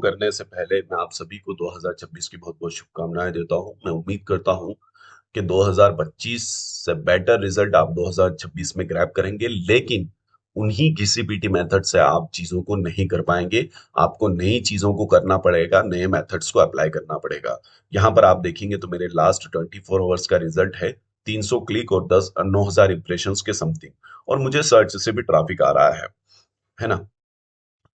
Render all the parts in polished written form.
करने से पहले मैं आप सभी को 2026 की बहुत बहुत शुभकामनाएं देता हूं। मैं उम्मीद करता हूं कि 2025 से बेटर रिजल्ट आप 2026 में ग्रैब करेंगे, लेकिन उन्हीं घिसी पिटी मेथड से आप चीजों को नहीं कर पाएंगे। आपको नई चीजों को करना पड़ेगा, नए मेथड्स को अप्लाई करना पड़ेगा। यहाँ पर आप देखेंगे तो मेरे लास्ट 24 आवर्स का रिजल्ट है 300 क्लिक और 9,000 इंप्रेशंस के समथिंग, और मुझे सर्च से भी ट्रैफिक आ रहा है ना।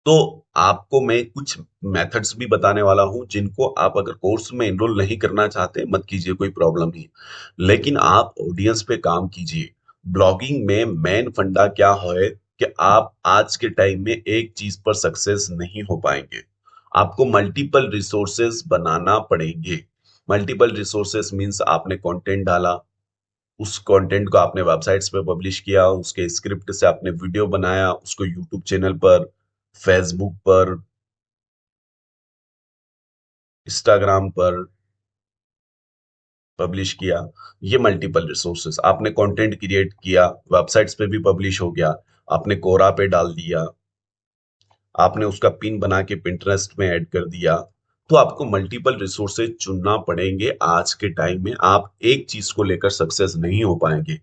तो आपको मैं कुछ मेथड्स भी बताने वाला हूं जिनको आप अगर कोर्स में एनरोल नहीं करना चाहते मत कीजिए, कोई प्रॉब्लम नहीं, लेकिन आप ऑडियंस पे काम कीजिए। ब्लॉगिंग में मेन फंडा क्या है कि आप आज के टाइम में एक चीज पर सक्सेस नहीं हो पाएंगे। आपको मल्टीपल रिसोर्सेज बनाना पड़ेंगे। मल्टीपल रिसोर्सेज मींस आपने कंटेंट डाला, उस कंटेंट को आपने वेबसाइट्स पे पब्लिश किया, उसके स्क्रिप्ट से आपने वीडियो बनाया, उसको यूट्यूब चैनल पर, फेसबुक पर, इंस्टाग्राम पर पब्लिश किया। ये मल्टीपल रिसोर्सेस आपने कंटेंट क्रिएट किया, वेबसाइट्स पे भी पब्लिश हो गया, आपने कोरा पे डाल दिया, आपने उसका पिन बना के पिंटरेस्ट में ऐड कर दिया। तो आपको मल्टीपल रिसोर्सेज चुनना पड़ेंगे। आज के टाइम में आप एक चीज को लेकर सक्सेस नहीं हो पाएंगे।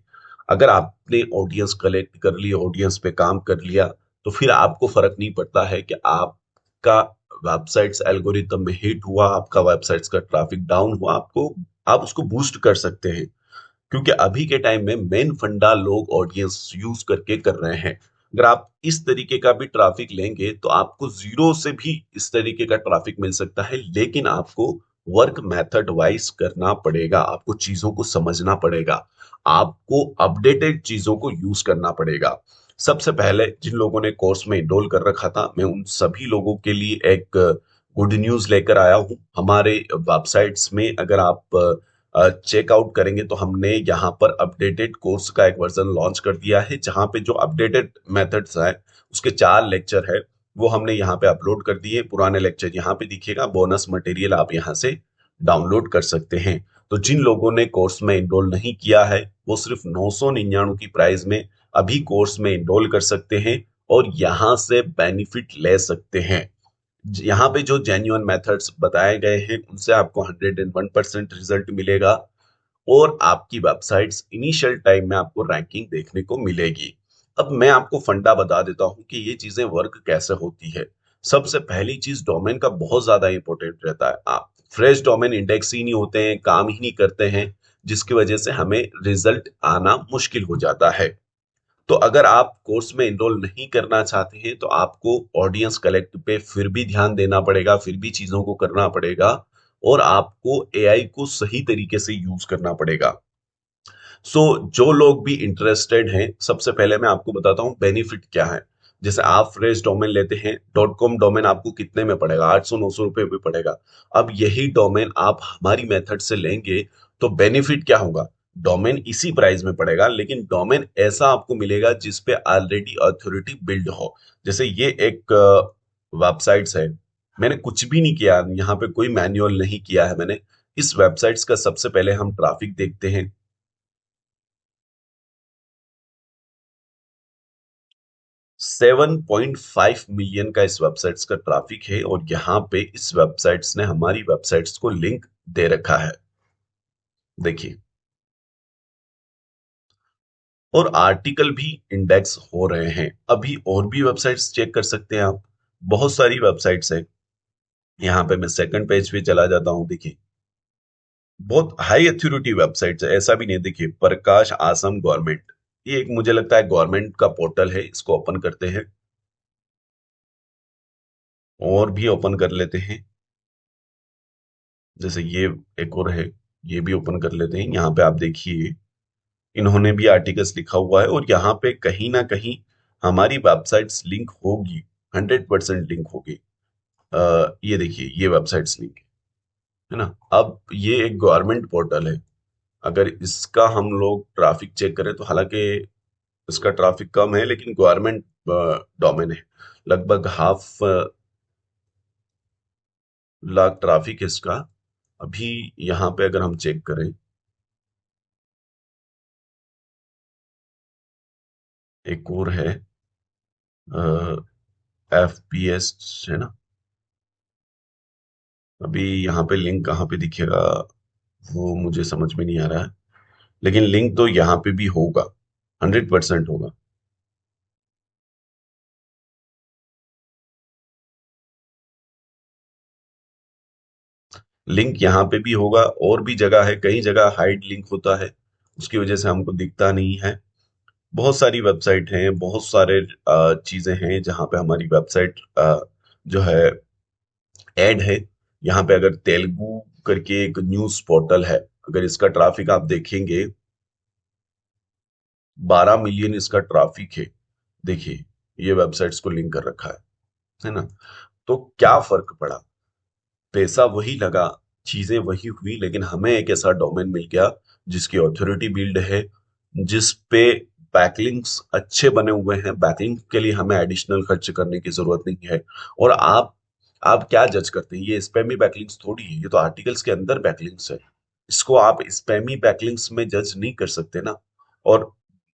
अगर आपने ऑडियंस कलेक्ट कर ली, ऑडियंस पे काम कर लिया, तो फिर आपको फर्क नहीं पड़ता है कि आपका वेबसाइट्स एल्गोरिथम में हिट हुआ, आपका वेबसाइट्स का ट्रैफिक डाउन हुआ, आपको आप उसको बूस्ट कर सकते हैं। क्योंकि अभी के टाइम में मेन फंडा लोग ऑडियंस यूज करके कर रहे हैं। अगर आप इस तरीके का भी ट्रैफिक लेंगे तो आपको जीरो से भी इस तरीके का ट्रैफिक मिल सकता है, लेकिन आपको वर्क मेथड वाइज करना पड़ेगा। आपको चीजों को समझना पड़ेगा, आपको अपडेटेड चीजों को यूज करना पड़ेगा। सबसे पहले जिन लोगों ने कोर्स में इनरोल कर रखा था, मैं उन सभी लोगों के लिए एक गुड न्यूज लेकर आया हूं। हमारे वेबसाइट्स में अगर आप चेकआउट करेंगे तो हमने यहाँ पर अपडेटेड कोर्स का एक वर्जन लॉन्च कर दिया है, जहाँ पे जो अपडेटेड मेथड्स हैं उसके 4 लेक्चर है, वो हमने यहाँ पे अपलोड कर दिए। पुराने लेक्चर यहाँ पे दिखेगा, बोनस मटेरियल आप यहाँ से डाउनलोड कर सकते हैं। तो जिन लोगों ने कोर्स में इनरोल नहीं किया है वो सिर्फ 999 की प्राइस में अभी कोर्स में इनरोल कर सकते हैं और यहाँ से बेनिफिट ले सकते हैं। यहाँ पे जो जेन्युइन मेथड्स बताए गए हैं उनसे आपको 101% रिजल्ट मिलेगा, और आपकी वेबसाइट्स इनिशियल टाइम में आपको रैंकिंग देखने को मिलेगी। अब मैं आपको फंडा बता देता हूँ कि ये चीजें वर्क कैसे होती है। सबसे पहली चीज, डोमेन का बहुत ज्यादा इंपॉर्टेंट रहता है। आप फ्रेश डोमेन इंडेक्स ही नहीं होते हैं, काम ही नहीं करते हैं, जिसकी वजह से हमें रिजल्ट आना मुश्किल हो जाता है। तो अगर आप कोर्स में इनरोल नहीं करना चाहते हैं तो आपको ऑडियंस कलेक्ट पे फिर भी ध्यान देना पड़ेगा, फिर भी चीजों को करना पड़ेगा, और आपको एआई को सही तरीके से यूज करना पड़ेगा। जो लोग भी इंटरेस्टेड हैं, सबसे पहले मैं आपको बताता हूँ बेनिफिट क्या है। जैसे आप फ्रेश डोमेन लेते हैं, डॉट कॉम डोमेन आपको कितने में पड़ेगा? 800-900 रुपए में पड़ेगा। अब यही डोमेन आप हमारी मेथड से लेंगे तो बेनिफिट क्या होगा? डोमेन इसी प्राइस में पड़ेगा, लेकिन डोमेन ऐसा आपको मिलेगा जिसपे ऑलरेडी अथॉरिटी बिल्ड हो। जैसे ये एक वेबसाइट्स है, मैंने कुछ भी नहीं किया, यहाँ पे कोई मैन्युअल नहीं किया है मैंने। इस वेबसाइट्स का सबसे पहले हम ट्रैफिक देखते हैं। 7.5 मिलियन का इस वेबसाइट्स का ट्रैफिक है, और यहाँ पे इस वेबसाइट्स ने हमारी वेबसाइट्स को लिंक दे रखा है, देखिए। और आर्टिकल भी इंडेक्स हो रहे हैं। अभी और भी वेबसाइट्स चेक कर सकते हैं आप, बहुत सारी वेबसाइट्स हैं। यहाँ पे मैं सेकंड पेज पे चला जाता हूँ, देखिए बहुत हाई अथॉरिटी वेबसाइट्स है, ऐसा भी नहीं। देखिए प्रकाश आसम गवर्नमेंट, ये एक मुझे लगता है गवर्नमेंट का पोर्टल है, इसको ओपन करते हैं और भी ओपन कर लेते हैं। जैसे ये एक और है, ये भी ओपन कर लेते हैं। यहाँ पे आप देखिए इन्होंने भी आर्टिकल्स लिखा हुआ है, और यहाँ पे कहीं ना कहीं हमारी वेबसाइट्स लिंक होगी, 100% लिंक होगी। ये देखिए ये वेबसाइट्स लिंक है ना। अब ये एक गवर्नमेंट पोर्टल है, अगर इसका हम लोग ट्रैफिक चेक करें तो हालांकि इसका ट्रैफिक कम है, लेकिन गवर्नमेंट डोमेन है। लगभग हाफ लाख ट्रैफिक है इसका। अभी यहाँ पे अगर हम चेक करें, एक और है एफ पी एस, है ना। अभी यहाँ पे लिंक कहाँ पे दिखेगा वो मुझे समझ में नहीं आ रहा है, लेकिन लिंक तो यहाँ पे भी होगा, 100% होगा। लिंक यहाँ पे भी होगा, और भी जगह है, कई जगह हाइड लिंक होता है, उसकी वजह से हमको दिखता नहीं है। बहुत सारी वेबसाइट हैं, बहुत सारे चीजें हैं जहाँ पे हमारी वेबसाइट जो है ऐड है। यहाँ पे अगर तेलुगु करके एक न्यूज पोर्टल है, अगर इसका ट्रैफिक आप देखेंगे, 12 मिलियन इसका ट्रैफिक है। देखिए, ये वेबसाइट्स को लिंक कर रखा है ना। तो क्या फर्क पड़ा, पैसा वही लगा, चीजें वही हुई, लेकिन हमें एक ऐसा डोमेन मिल गया जिसकी ऑथोरिटी बिल्ड है, जिस पे बैकलिंक्स अच्छे बने हुए हैं। बैकलिंक के लिए हमें एडिशनल खर्च करने की जरूरत नहीं है। और आप क्या जज करते हैं, ये स्पैमी बैकलिंक्स थोड़ी है, ये तो आर्टिकल्स के अंदर बैकलिंक्स है। इसको आप स्पैमी बैकलिंक्स में जज नहीं कर सकते ना। और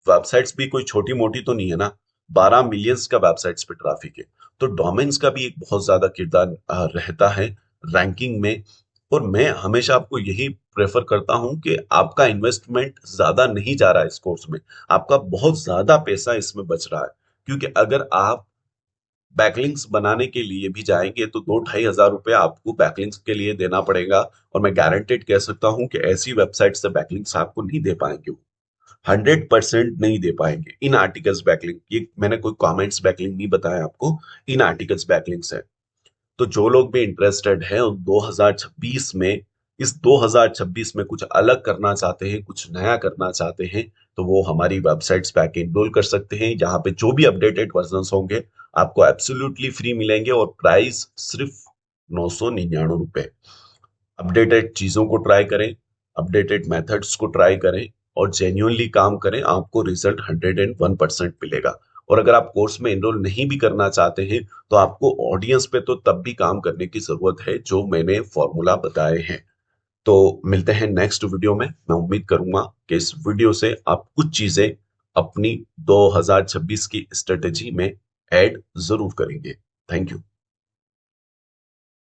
वेबसाइट्स भी कोई छोटी मोटी तो नहीं है ना, 12 मिलियंस का वेबसाइट्स पे ट्रैफिक है। तो डोमेन्स का भी एक बहुत ज्यादा किरदार रहता है रैंकिंग में। और मैं हमेशा आपको यही प्रेफर करता हूं कि आपका इन्वेस्टमेंट ज्यादा नहीं जा रहा है इस कोर्स में, आपका बहुत ज्यादा पैसा इसमें बच रहा है। क्योंकि अगर आप बैकलिंक्स बनाने के लिए भी जाएंगे तो 2-2,500 रुपये आपको बैकलिंक्स के लिए देना पड़ेगा। और मैं गारंटेड कह सकता हूं कि ऐसी वेबसाइट से बैकलिंक्स आपको नहीं दे पाएंगे, 100% नहीं दे पाएंगे। इन आर्टिकल्स बैकलिंक, ये मैंने कोई कमेंट्स बैकलिंक नहीं बताया आपको, इन आर्टिकल्स बैकलिंक्स है। तो जो लोग भी इंटरेस्टेड हैं 2026 में, इस 2026 में कुछ अलग करना चाहते हैं, कुछ नया करना चाहते हैं, तो वो हमारी वेबसाइट्स पे आके इनरोल कर सकते हैं। यहाँ पे जो भी अपडेटेड वर्जन होंगे आपको एब्सोल्युटली फ्री मिलेंगे, और प्राइस सिर्फ 999 रुपए। अपडेटेड चीजों को ट्राई करें, अपडेटेड मेथड्स को ट्राई करें, और जेन्युइनली काम करें, आपको रिजल्ट 101% मिलेगा। और अगर आप कोर्स में एनरोल नहीं भी करना चाहते हैं तो आपको ऑडियंस पे तो तब भी काम करने की जरूरत है, जो मैंने फॉर्मूला बताए हैं। तो मिलते हैं नेक्स्ट वीडियो में। मैं उम्मीद करूंगा कि इस वीडियो से आप कुछ चीजें अपनी 2026 की स्ट्रेटेजी में ऐड जरूर करेंगे। Thank you.